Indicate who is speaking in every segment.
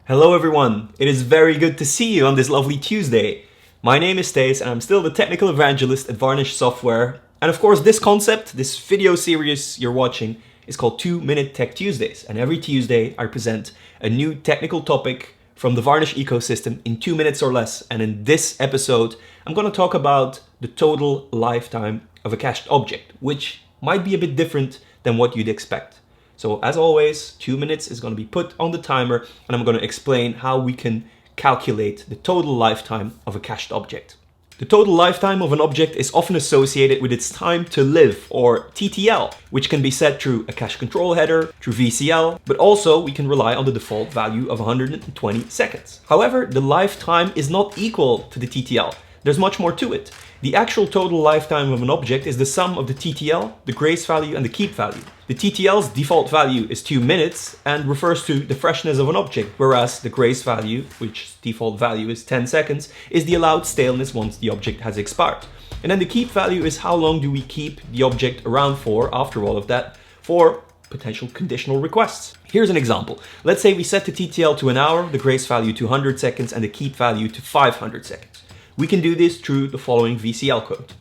Speaker 1: Hello everyone, it is very good to see you on this lovely Tuesday. My name is Stace and I'm still the technical evangelist at Varnish Software. And of course this concept, this video series you're watching, is called 2-Minute Tech Tuesdays. And every Tuesday I present a new technical topic from the Varnish ecosystem in 2 minutes or less. And in this episode, I'm going to talk about the total lifetime of a cached object, which might be a bit different than what you'd expect. So as always, 2 minutes is going to be put on the timer and I'm going to explain how we can calculate the total lifetime of a cached object. The total lifetime of an object is often associated with its time to live, or TTL, which can be set through a cache control header, through VCL, but also we can rely on the default value of 120 seconds. However, the lifetime is not equal to the TTL. There's much more to it. The actual total lifetime of an object is the sum of the TTL, the grace value, and the keep value. The TTL's default value is 2 minutes and refers to the freshness of an object, whereas the grace value, which default value is 10 seconds, is the allowed staleness once the object has expired. And then the keep value is how long do we keep the object around for, after all of that, for potential conditional requests. Here's an example. Let's say we set the TTL to an hour, the grace value to 100 seconds, and the keep value to 500 seconds. We can do this through the following VCL code.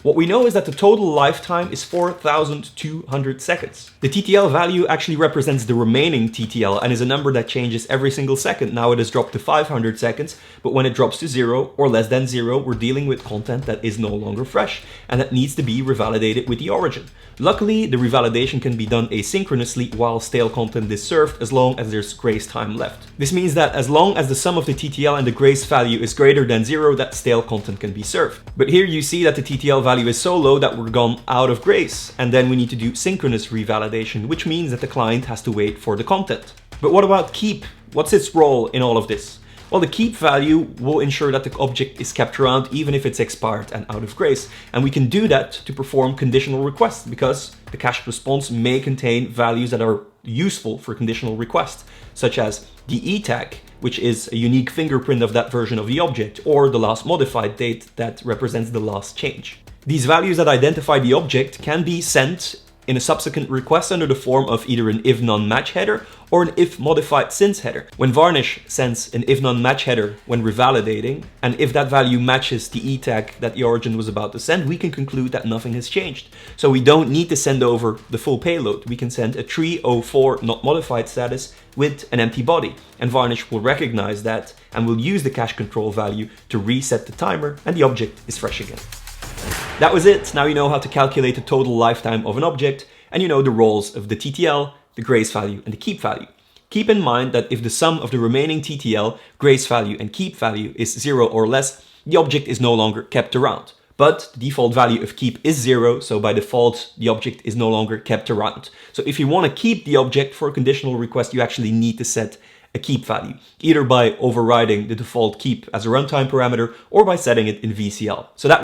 Speaker 1: What we know is that the total lifetime is 4,200 seconds. The TTL value actually represents the remaining TTL and is a number that changes every single second. Now it has dropped to 500 seconds, but when it drops to 0 or less than 0, we're dealing with content that is no longer fresh and that needs to be revalidated with the origin. Luckily, the revalidation can be done asynchronously while stale content is served as long as there's grace time left. This means that as long as the sum of the TTL and the grace value is greater than 0, that stale content can be served. But here you see that the TTL value is so low that we're gone out of grace, and then we need to do synchronous revalidation, which means that the client has to wait for the content. But what about keep? What's its role in all of this? Well, the keep value will ensure that the object is kept around even if it's expired and out of grace. And we can do that to perform conditional requests because the cached response may contain values that are useful for conditional requests, such as the E tag, which is a unique fingerprint of that version of the object, or the last modified date that represents the last change. These values that identify the object can be sent in a subsequent request under the form of either an if none match header or an if modified since header. When Varnish sends an if none match header when revalidating, and if that value matches the E tag that the origin was about to send, we can conclude that nothing has changed. So we don't need to send over the full payload. We can send a 304 not modified status with an empty body, and Varnish will recognize that and will use the cache control value to reset the timer, and the object is fresh again. That was it. Now you know how to calculate the total lifetime of an object, and you know the roles of the TTL, the grace value, and the keep value. Keep in mind that if the sum of the remaining TTL, grace value, and keep value is 0 or less, the object is no longer kept around. But the default value of keep is 0, so by default, the object is no longer kept around. So if you want to keep the object for a conditional request, you actually need to set a keep value, either by overriding the default keep as a runtime parameter or by setting it in VCL. So that